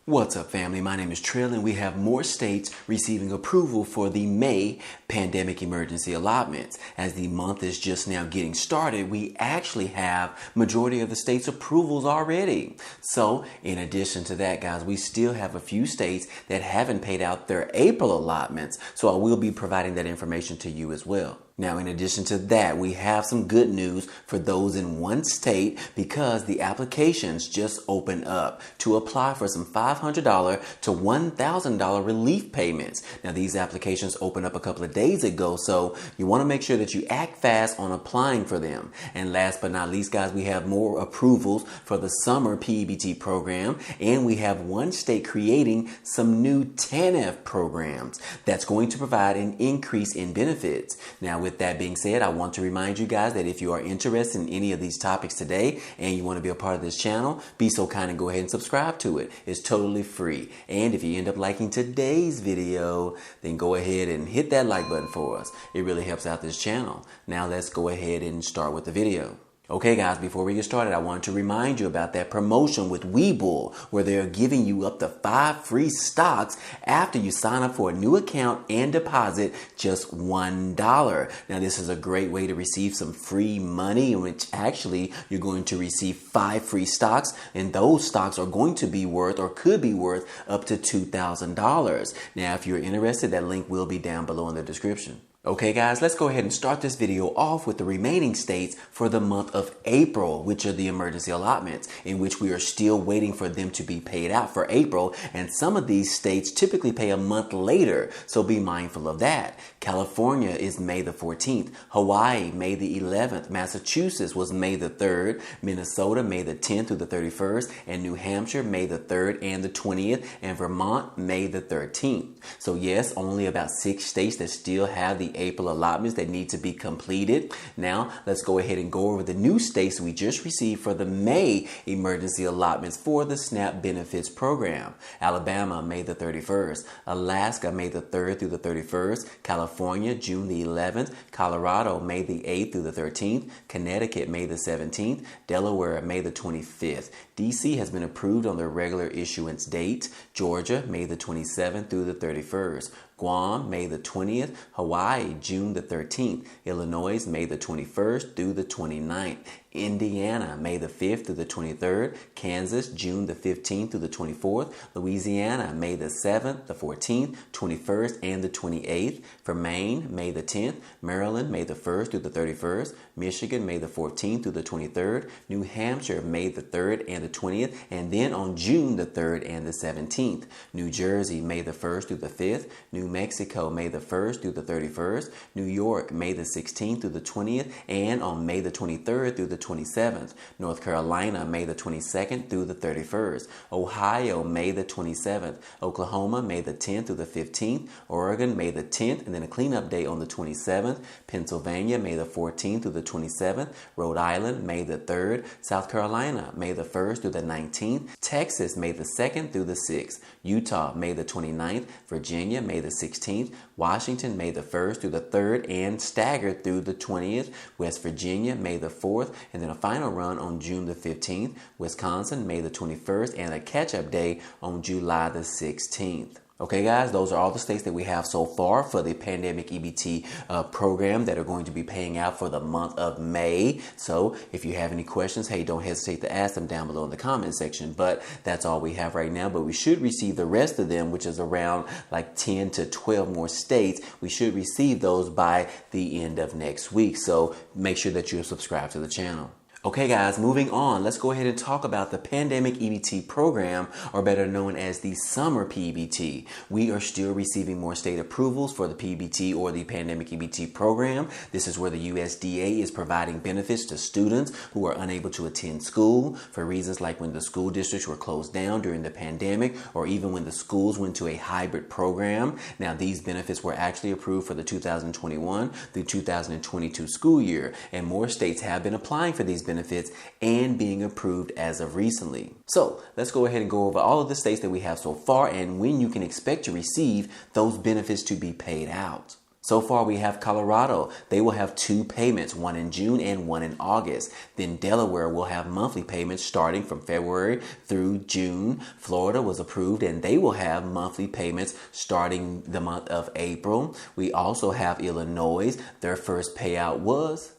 What's up, family? My name is Trill, and we have more states receiving approval for the May pandemic emergency allotments. As the month is just now getting started, we actually have majority of the states' approvals already. So, in addition to that, guys, we still have a few states that haven't paid out their April allotments, so I will be providing that information to you as well. Now, in addition to that, we have some good news for those in one state because the applications just opened up to apply for some $500 to $1,000 relief payments. Now, these applications opened up a couple of days ago, so you want to make sure that you act fast on applying for them. And last but not least, guys, we have more approvals for the summer EBT program, and we have one state creating some new TANF programs that's going to provide an increase in benefits. Now, with that being said, I want to remind you guys that if you are interested in any of these topics today and you want to be a part of this channel, be so kind and go ahead and subscribe to it. It's totally free. And if you end up liking today's video, then go ahead and hit that like button for us. It really helps out this channel. Now let's go ahead and start with the video. Okay, guys, before we get started, I want to remind you about that promotion with Webull, where they're giving you up to 5 free stocks after you sign up for a new account and deposit just $1. Now, this is a great way to receive some free money, in which actually you're going to receive 5 free stocks, and those stocks are going to be worth or could be worth up to $2,000. Now, if you're interested, that link will be down below in the description. Okay, guys, let's go ahead and start this video off with the remaining states for the month of April, which are the emergency allotments, in which we are still waiting for them to be paid out for April. And some of these states typically pay a month later, so be mindful of that. California is May the 14th, Hawaii, May the 11th, Massachusetts was May the 3rd, Minnesota, May the 10th through the 31st, and New Hampshire, May the 3rd and the 20th, and Vermont, May the 13th. So yes, only about 6 states that still have the April allotments that need to be completed. Now, let's go ahead and go over the new states we just received for the May emergency allotments for the SNAP benefits program. Alabama, May the 31st. Alaska, May the 3rd through the 31st. California, June the 11th. Colorado, May the 8th through the 13th. Connecticut, May the 17th. Delaware, May the 25th. DC has been approved on their regular issuance date. Georgia, May the 27th through the 31st. Guam, May the 20th. Hawaii, June the 13th. Illinois, May the 21st through the 29th. Indiana, May the 5th through the 23rd. Kansas, June the 15th through the 24th. Louisiana, May the 7th, the 14th, 21st, and the 28th. For Maine, May the 10th. Maryland, May the 1st through the 31st. Michigan, May the 14th through the 23rd. New Hampshire, May the 3rd and the 20th. And then on June the 3rd and the 17th. New Jersey, May the 1st through the 5th. New Mexico, May the 1st through the 31st. New York, May the 16th through the 20th. And on May the 23rd through the 27th. North Carolina, May the 22nd through the 31st. Ohio, May the 27th. Oklahoma, May the 10th through the 15th. Oregon, May the 10th, and then a cleanup day on the 27th. Pennsylvania, May the 14th through the 27th. Rhode Island, May the 3rd. South Carolina, May the 1st through the 19th. Texas, May the 2nd through the 6th. Utah, May the 29th. Virginia, May the 16th. Washington, May the 1st through the 3rd and staggered through the 20th. West Virginia, May the 4th, and then a final run on June the 15th. Wisconsin, May the 21st, and a catch-up day on July the 16th. Okay, guys, those are all the states that we have so far for the pandemic EBT program that are going to be paying out for the month of May. So if you have any questions, hey, don't hesitate to ask them down below in the comment section. But that's all we have right now. But we should receive the rest of them, which is around like 10 to 12 more states. We should receive those by the end of next week. So make sure that you're subscribed to the channel. Okay, guys, moving on, let's go ahead and talk about the pandemic EBT program, or better known as the summer PEBT. We are still receiving more state approvals for the PEBT or the pandemic EBT program. This is where the USDA is providing benefits to students who are unable to attend school for reasons like when the school districts were closed down during the pandemic, or even when the schools went to a hybrid program. Now, these benefits were actually approved for the 2021 through 2022 school year, and more states have been applying for these benefits and being approved as of recently. So let's go ahead and go over all of the states that we have so far and when you can expect to receive those benefits to be paid out. So far, we have Colorado. They will have 2 payments, one in June and one in August. Then Delaware will have monthly payments starting from February through June. Florida was approved, and they will have monthly payments starting the month of April. We also have Illinois. Their first payout was...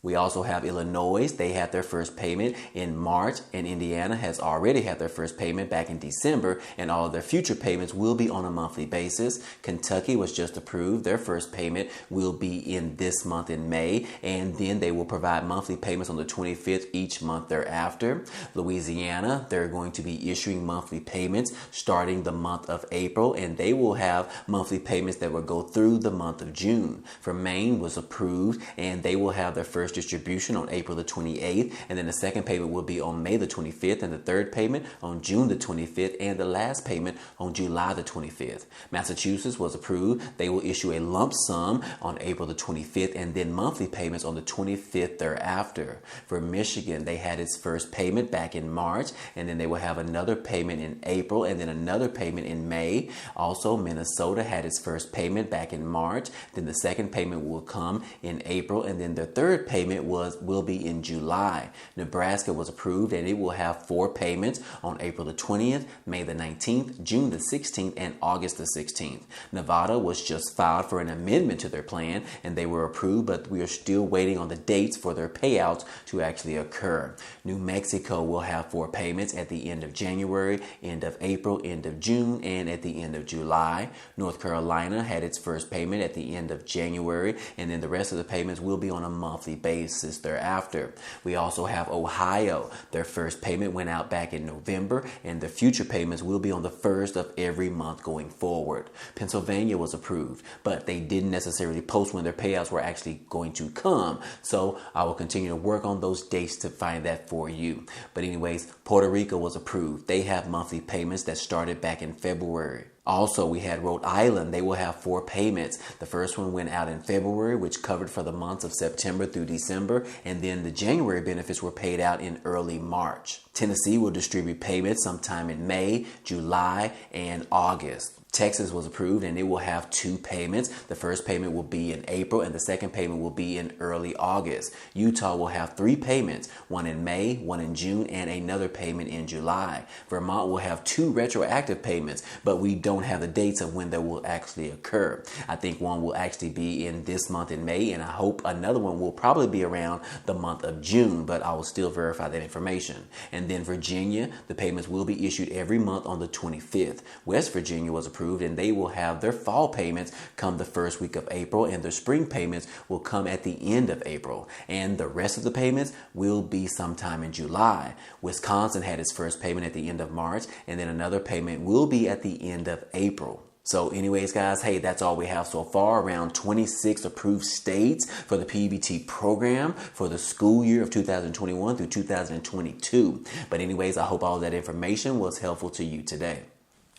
We also have Illinois. They had their first payment in March, and Indiana has already had their first payment back in December, and all of their future payments will be on a monthly basis. Kentucky was just approved. Their first payment will be in this month in May, and then they will provide monthly payments on the 25th each month thereafter. Louisiana, they're going to be issuing monthly payments starting the month of April, and they will have monthly payments that will go through the month of June. For Maine was approved, and they will have their first distribution on April the 28th, and then the second payment will be on May the 25th, and the third payment on June the 25th, and the last payment on July the 25th. Massachusetts was approved. They will issue a lump sum on April the 25th, and then monthly payments on the 25th thereafter. For Michigan, they had its first payment back in March, and then they will have another payment in April, and then another payment in May. Also, Minnesota had its first payment back in March, then the second payment will come in April, and then the third payment will be in July. Nebraska was approved, and it will have 4 payments on April the 20th, May the 19th, June the 16th, and August the 16th. Nevada was just filed for an amendment to their plan, and they were approved, but we are still waiting on the dates for their payouts to actually occur. New Mexico will have 4 payments at the end of January, end of April, end of June, and at the end of July. North Carolina had its first payment at the end of January, and then the rest of the payments will be on a monthly basis thereafter. We also have Ohio. Their first payment went out back in November, and the future payments will be on the first of every month going forward. Pennsylvania was approved, but they didn't necessarily post when their payouts were actually going to come. So I will continue to work on those dates to find that for you. But anyways, Puerto Rico was approved. They have monthly payments that started back in February. Also, we had Rhode Island. They will have 4 payments. The first one went out in February, which covered for the months of September through December, and then the January benefits were paid out in early March. Tennessee will distribute payments sometime in May, July, and August. Texas was approved, and it will have 2 payments. The first payment will be in April, and the second payment will be in early August. Utah will have 3 payments, one in May, one in June, and another payment in July. Vermont will have 2 retroactive payments, but we don't have the dates of when they will actually occur. I think one will actually be in this month in May, and I hope another one will probably be around the month of June, but I will still verify that information. And then Virginia, the payments will be issued every month on the 25th. West Virginia was approved, and they will have their fall payments come the first week of April, and their spring payments will come at the end of April, and the rest of the payments will be sometime in July. Wisconsin had its first payment at the end of March, and then another payment will be at the end of April. So anyways, guys, hey, that's all we have so far. Around 26 approved states for the PEBT program for the school year of 2021 through 2022. But anyways, I hope all that information was helpful to you today.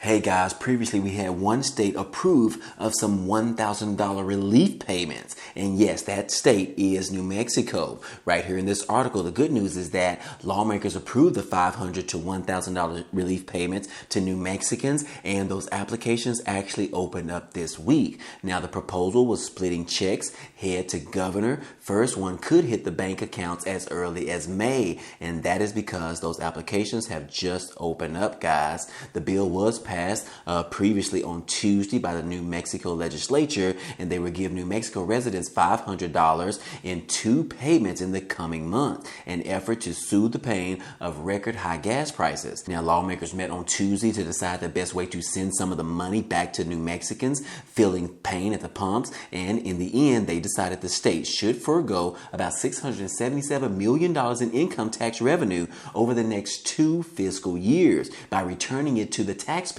Hey guys, previously we had one state approve of some $1,000 relief payments. And yes, that state is New Mexico. Right here in this article, the good news is that lawmakers approved the $500 to $1,000 relief payments to New Mexicans, and those applications actually opened up this week. Now, the proposal was splitting checks head to governor. First one could hit the bank accounts as early as May, and that is because those applications have just opened up, guys. The bill was passed previously on Tuesday by the New Mexico legislature, and they would give New Mexico residents $500 in 2 payments in the coming month, an effort to soothe the pain of record high gas prices. Now, lawmakers met on Tuesday to decide the best way to send some of the money back to New Mexicans feeling pain at the pumps, and in the end, they decided the state should forego about $677 million in income tax revenue over the next 2 fiscal years by returning it to the taxpayers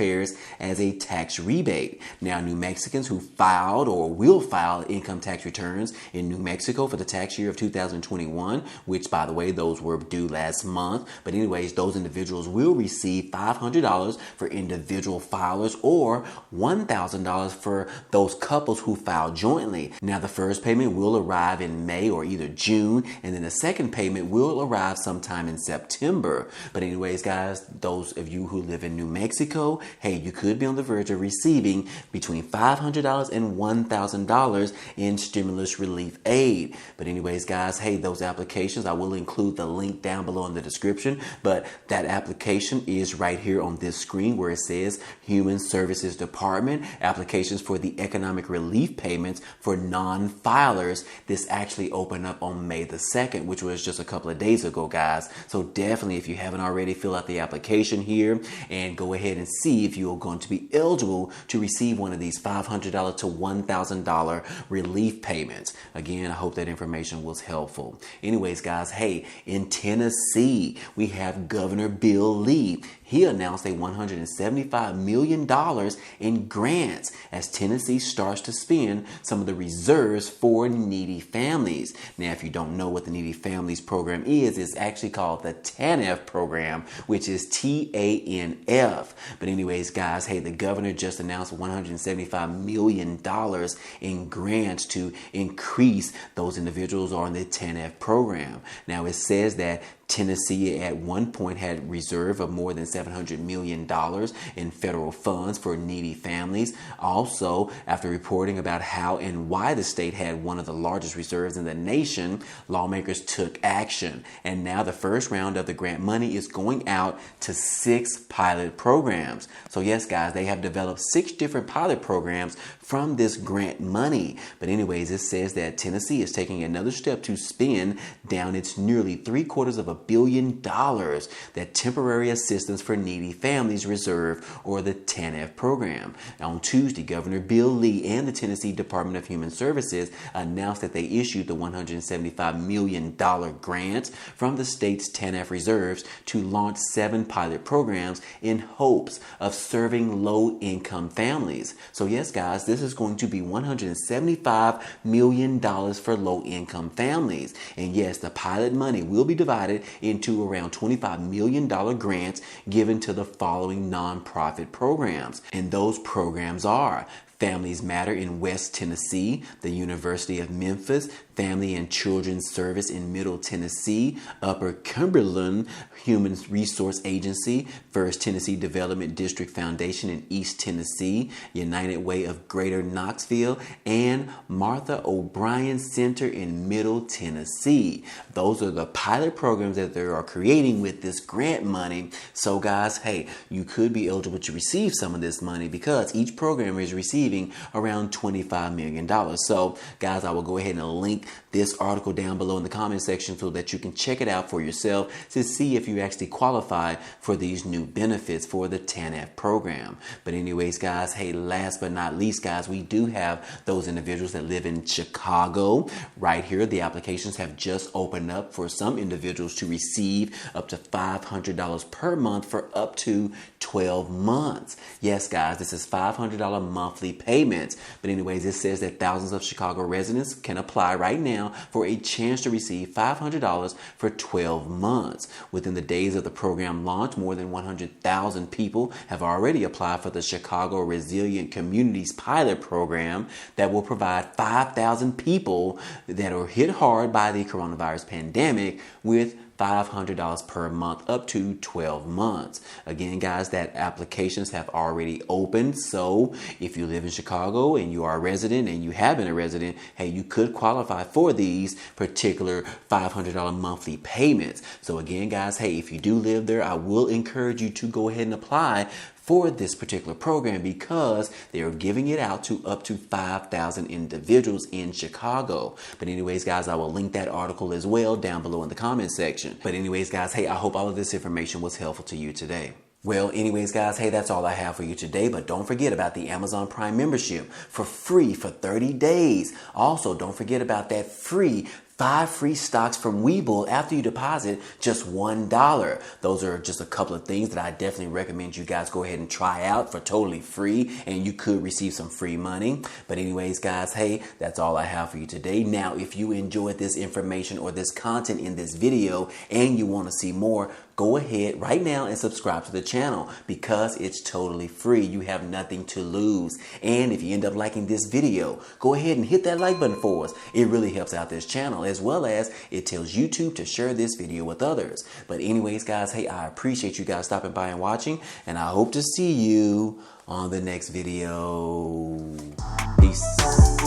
as a tax rebate. Now, New Mexicans who filed or will file income tax returns in New Mexico for the tax year of 2021, which, by the way, those were due last month. But anyways, those individuals will receive $500 for individual filers or $1,000 for those couples who filed jointly. Now, the first payment will arrive in May or either June, and then the second payment will arrive sometime in September. But anyways, guys, those of you who live in New Mexico, hey, you could be on the verge of receiving between $500 and $1,000 in stimulus relief aid. But anyways, guys, hey, those applications, I will include the link down below in the description, but that application is right here on this screen where it says Human Services Department, applications for the economic relief payments for non-filers. This actually opened up on May the 2nd, which was just a couple of days ago, guys. So definitely, if you haven't already, fill out the application here and go ahead and see if you're going to be eligible to receive one of these $500 to $1,000 relief payments. Again, I hope that information was helpful. Anyways, guys, hey, in Tennessee, we have Governor Bill Lee. He announced a $175 million in grants as Tennessee starts to spend some of the reserves for needy families. Now, if you don't know what the Needy Families Program is, it's actually called the TANF program, which is TANF. But anyways, guys, hey, the governor just announced $175 million in grants to increase those individuals on the TANF program. Now, it says that Tennessee at one point had reserve of more than $700 million in federal funds for needy families. Also, after reporting about how and why the state had one of the largest reserves in the nation, lawmakers took action. And now the first round of the grant money is going out to 6 pilot programs. So yes, guys, they have developed 6 different pilot programs from this grant money. But anyways, it says that Tennessee is taking another step to spend down its nearly $750 million that Temporary Assistance for Needy Families Reserve, or the TANF program. Now, on Tuesday, Governor Bill Lee and the Tennessee Department of Human Services announced that they issued the $175 million grant from the state's TANF reserves to launch 7 pilot programs in hopes of serving low-income families. So yes, guys, this is going to be $175 million for low-income families. And yes, the pilot money will be divided into around $25 million grants given to the following nonprofit programs. And those programs are Families Matter in West Tennessee, the University of Memphis, Family and Children's Service in Middle Tennessee, Upper Cumberland Human Resource Agency, First Tennessee Development District Foundation in East Tennessee, United Way of Greater Knoxville, and Martha O'Brien Center in Middle Tennessee. Those are the pilot programs that they are creating with this grant money. So guys, hey, you could be eligible to receive some of this money because each program is receiving around $25 million. So guys, I will go ahead and link this article down below in the comment section so that you can check it out for yourself to see if you actually qualify for these new benefits for the TANF program. But anyways, guys, hey, last but not least, guys, we do have those individuals that live in Chicago. Right here, the applications have just opened up for some individuals to receive up to $500 per month for up to 12 months. Yes, guys, this is $500 monthly payments. But anyways, it says that thousands of Chicago residents can apply right now for a chance to receive $500 for 12 months. Within the days of the program launch, more than 100,000 people have already applied for the Chicago Resilient Communities pilot program that will provide 5,000 people that are hit hard by the coronavirus pandemic with $500 per month up to 12 months. Again, guys, that applications have already opened. So if you live in Chicago and you are a resident and you have been a resident, hey, you could qualify for these particular $500 monthly payments. So again, guys, hey, if you do live there, I will encourage you to go ahead and apply for this particular program because they are giving it out to up to 5,000 individuals in Chicago. But anyways, guys, I will link that article as well down below in the comment section. But anyways, guys, hey, I hope all of this information was helpful to you today. Well, anyways, guys, hey, that's all I have for you today. But don't forget about the Amazon Prime membership for free for 30 days. Also, don't forget about that free 5 free stocks from Webull after you deposit just $1. Those are just a couple of things that I definitely recommend you guys go ahead and try out for totally free, and you could receive some free money. But anyways, guys, hey, that's all I have for you today. Now, if you enjoyed this information or this content in this video and you want to see more, go ahead right now and subscribe to the channel because it's totally free. You have nothing to lose. And if you end up liking this video, go ahead and hit that like button for us. It really helps out this channel. as well as it tells YouTube to share this video with others. But anyways, guys, hey, I appreciate you guys stopping by and watching, and I hope to see you on the next video. Peace.